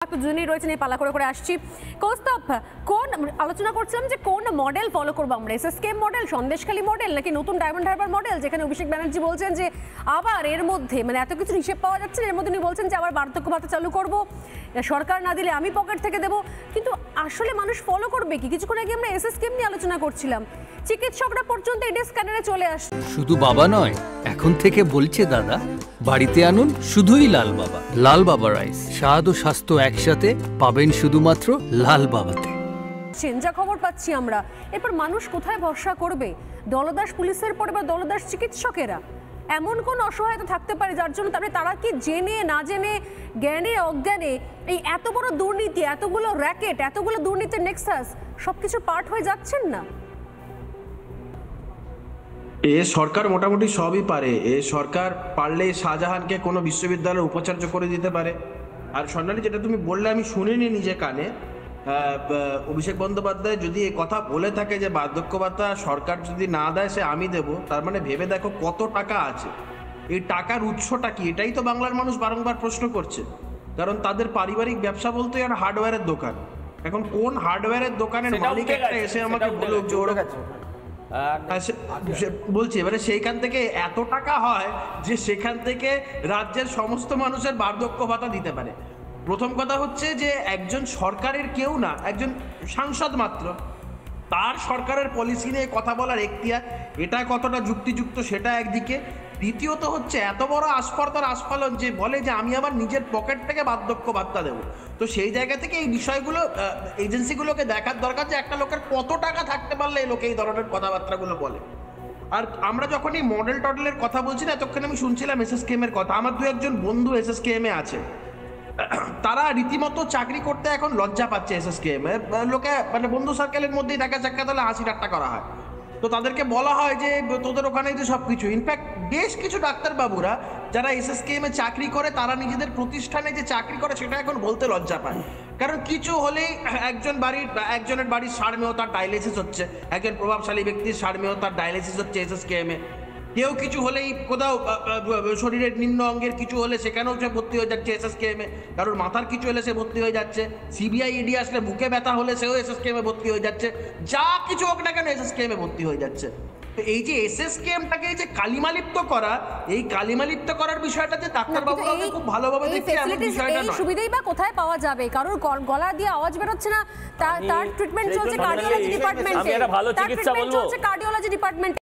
দুজনেই রয়েছেন, এই পালা করে করে আসছি। কৌস্তভ, কোন আলোচনা করছিলাম যে কোন মডেল ফলো করবো আমরা, এসএসকেএম মডেল, সন্দেশখালী মডেল, নাকি নতুন ডায়মন্ড হারবার মডেল, যেখানে অভিষেক ব্যানার্জি বলছেন যে আবার এর মধ্যে মানে এত কিছু হিসেব পাওয়া যাচ্ছে, এর মধ্যে উনি বলছেন যে আবার বার্ধক্য ভাতা চালু করব, সরকার না দিলে আমি পকেট থেকে দেবো। কিন্তু আসলে মানুষ ফলো করবে কি? কিছুক্ষণ আগে আমরা এসএসকেএম নিয়ে আলোচনা করছিলাম, চিকিৎসকরা পর্যন্ত এডি স্ক্যানারে চলে আসছে। শুধু বাবা নয়, এখন থেকে বলছে দাদা, বাড়িতে আনুন শুধুই লাল বাবা। লাল বাবা রাইস, স্বাদ ও স্বাস্থ্য একসাথে পাবেন শুধুমাত্র লাল বাবাতে। যা খবর পাচ্ছি আমরা, এরপর মানুষ কোথায় ভরসা করবে? দলদাস পুলিশের পরে বা দলদাস চিকিৎসকেরা? এমন কোন অসহায়তা থাকতে পারে যার জন্য তারা কি জেনে না জেনে, জ্ঞানে অজ্ঞানে এই এত বড় দুর্নীতি, এতগুলো র্যাকেট, এতগুলো দুর্নীতির নেক্সাস সবকিছু পার্ট হয়ে যাচ্ছেন না? এ সরকার মোটামুটি সবই পারে। এ সরকার পারলে শাহজাহানকে কোনো বিশ্ববিদ্যালয়ের উপাচার্য করে দিতে পারে। আর স্বর্ণালী, যেটা তুমি বললে আমি শুনিনি নিজে কানে, অভিষেক বন্দ্যোপাধ্যায় যদি এই কথা বলে থাকে যে বার্ধক্য ভাতা সরকার যদি না দেয় সে আমি দেব, তার মানে ভেবে দেখো কত টাকা আছে, এই টাকার উৎসটা কি? এটাই তো বাংলার মানুষ বারংবার প্রশ্ন করছে। কারণ তাদের পারিবারিক ব্যবসা বলতে আর হার্ডওয়্যারের দোকান। এখন কোন হার্ডওয়্যারের দোকানের মালিক একটা এসে আমাকে বলুক যে ওর বলছি, এবারে সেইখান থেকে এত টাকা হয় যে সেখান থেকে রাজ্যের সমস্ত মানুষের বার্ধক্য ভাতা দিতে পারে। প্রথম কথা হচ্ছে যে একজন সরকারের কেউ না, একজন সাংসদ মাত্র, তার সরকারের পলিসি নিয়ে কথা বলার এখতিয়ার, এটা কতটা যুক্তিযুক্ত সেটা একদিকে। দ্বিতীয়ত হচ্ছে এত বড় আস্পর্ধার আস্ফালন যে বলে যে আমি আমার নিজের পকেট থেকে বার্ধক্য ভাতা দেবো। তো সেই জায়গা থেকে এই বিষয়গুলো এজেন্সিগুলোকে দেখার দরকার যে একটা লোকের কত টাকা থাকতে পারলে এই লোকে এই ধরনের কথাবার্তাগুলো বলে। আর আমরা যখন এই মডেল টডেলের কথা বলছি না, তখন আমি শুনছিলাম এসএসকেএম এর কথা। আমার দু একজন বন্ধু এসএসকেএম এ আছে, তারা রীতিমতো চাকরি করতে এখন লজ্জা পাচ্ছে। এসএসকেএম এ লোকে মানে বন্ধু সার্কেলের মধ্যেই দেখা সাক্ষাৎ হলে হাসি ঠাট্টা করা হয়। তো তাদেরকে বলা হয় যে তোদের ওখানেই তো সব কিছু। ইনফ্যাক্ট বেশ কিছু ডাক্তারবাবুরা যারা এসএসকেএম এ চাকরি করে, তারা নিজেদের প্রতিষ্ঠানে যে চাকরি করে সেটা এখন বলতে লজ্জা পায়। কারণ কিছু হলেই একজনের বাড়ির সারমেয় তার ডায়ালিসিস হচ্ছে, একজন প্রভাবশালী ব্যক্তির সারমেয় তার ডায়ালিসিস হচ্ছে এসএসকেএম এ। কেউ কিছু হলেই কোথাও শরীরের নিম্ন অঙ্গের কিছু হলে সেখানেও সে ভর্তি হয়ে যাচ্ছে এসএসকেএম এ। কারোর মাথার কিছু হলে সে ভর্তি হয়ে যাচ্ছে, সিবিআই ইডি আসলে বুকে ব্যথা হলে সেও এসএসকেএম এ ভর্তি হয়ে যাচ্ছে, যা কিছু হোক না কেন এসএসকেএম এ ভর্তি হয়ে যাচ্ছে। তো এই যে এসএসকেএমটাকে এই যে কালিমালিপ্ত করা, এই কালিমালিপ্ত করার বিষয়টা যে ডাক্তারবাবুরা খুব ভালোভাবে দেখছে এমন বিষয়টা নয়। সুবিধাই বা কোথায় পাওয়া যাবে? কারোর গলা দিয়ে আওয়াজ বেরোচ্ছে না, তার ট্রিটমেন্ট চলছে কার্ডিওলজি ডিপার্টমেন্টে, আমি একটা ভালো চিকিৎসা বলবো, কার্ডিওলজি ডিপার্টমেন্টে।